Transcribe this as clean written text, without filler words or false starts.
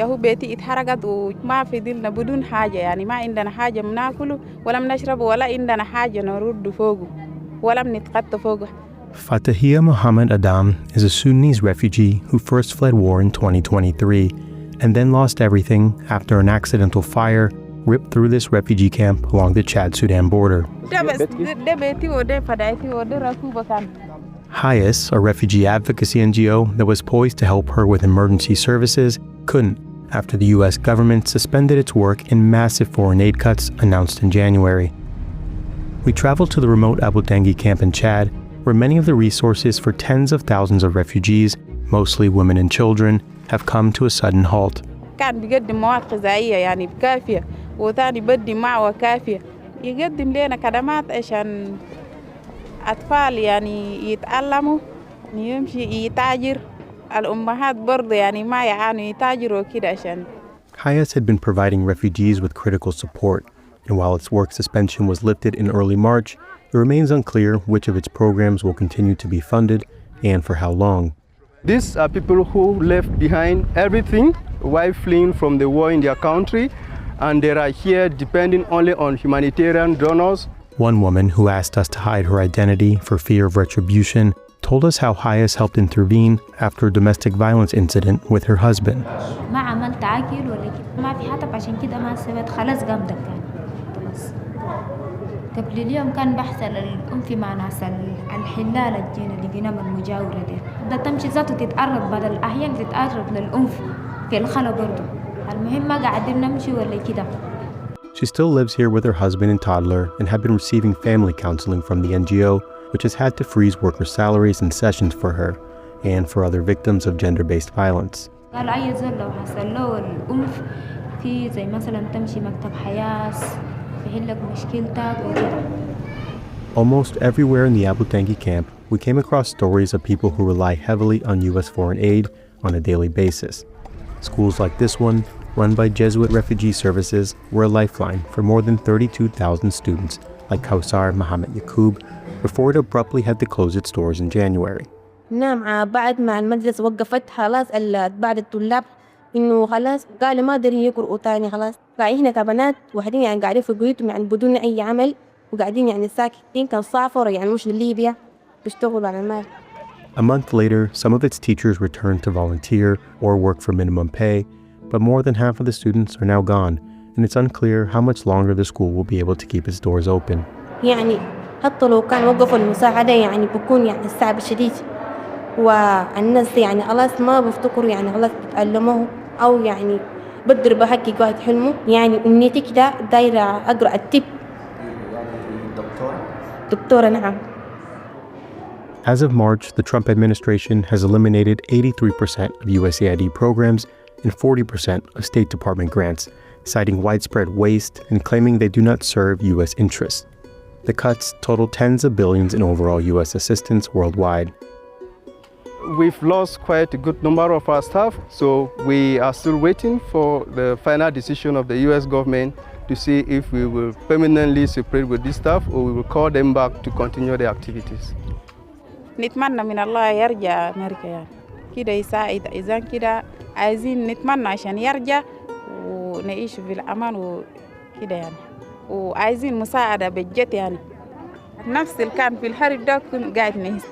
هو بيتي اتحرقت وما في دلنا بدون حاجة يعني ما عندنا حاجة بناكله ولا بنشرب ولا عندنا حاجة نرد فوقه ولا بنتغطى فوقه. Fatahia Mohammed Adam is a Sudanese refugee who first fled war in 2023 and then lost everything after an accidental fire ripped through this refugee camp along the Chad-Sudan border. Hayes, a refugee advocacy NGO that was poised to help her with emergency services, couldn't after the U.S. government suspended its work in massive foreign aid cuts announced in January. We traveled to the remote Aboutengue Camp in Chad, where many of the resources for tens of thousands of refugees, mostly women and children, have come to a sudden halt. كان بيقدم مواد غذائية يعني كافية وثاني بدي معوى كافية يقدم لنا خدمات عشان أطفال يعني يتعلموا يمشي يتاجر الأمهات برضه يعني ما يعانوا يتاجروا كده عشان. Hayes had been providing refugees with critical support, and while its work suspension was lifted in early March, it remains unclear which of its programs will continue to be funded and for how long. These are people who left behind everything while fleeing from the war in their country, and they are here depending only on humanitarian donors. One woman who asked us to hide her identity for fear of retribution told us how Hayes helped intervene after a domestic violence incident with her husband. ما عملت عاقل ولا كده ما في حتى عشان كده ما سويت خلاص قام دكان خلاص قبل اليوم كان بحث الأنف مع ناس الحلال الجينا اللي جينا المجاورة ده تمشي ذاته تتعرض بدل أحيان تتعرض للأنف في الخلا برضه المهم ما قاعدين نمشي ولا كده. She still lives here with her husband and toddler and had been receiving family counseling from the NGO, which has had to freeze worker salaries and sessions for her and for other victims of gender-based violence. قال أي زول لو حصل له الأنف في زي مثلا تمشي مكتب حياس يحل لك مشكلتك وكده. Almost everywhere in the Aboutengue camp, we came across stories of people who rely heavily on U.S. foreign aid on a daily basis. Schools like this one, run by Jesuit Refugee Services, were a lifeline for more than 32,000 students like Kausar Mohammed Yaqub before it abruptly had to close its doors in January. نعم بعد ما المدرسة وقفت خلاص بعد الطلاب إنه خلاص قالوا ما قادرين يقرؤوا تاني خلاص قاعدين هنا كبنات وحدين يعني قاعدين في بيوتهم يعني بدون أي عمل وقاعدين يعني ساكتين كان صافرة يعني مش لليبيا بيشتغلوا على المال. A month later, some of its teachers returned to volunteer or work for minimum pay, but more than half of the students are now gone, and it's unclear how much longer the school will be able to keep its doors open. يعني حتى لو كان وقفوا المساعدة يعني بكون يعني صعب شديد والناس يعني خلاص ما بفتكروا يعني خلاص بتعلموه أو يعني بدر بحقق واحد حلمه يعني أمنيتي كده دايرة أقرأ الطب. دكتورة نعم. As of March, the Trump administration has eliminated 83% of USAID programs and 40% of State Department grants, citing widespread waste and claiming they do not serve U.S. interests. The cuts total tens of billions in overall U.S. assistance worldwide. We've lost quite a good number of our staff, so we are still waiting for the final decision of the U.S. government to see if we will permanently separate with this staff or we will call them back to continue their activities. نتمنى من الله يرجع أمريكا يعني كده يساعد إذا كده عايزين نتمنى عشان يرجع ونعيش في الأمان وكده يعني وعايزين مساعدة بجد يعني نفس اللي كان في الحرب ده كن قاعد نهز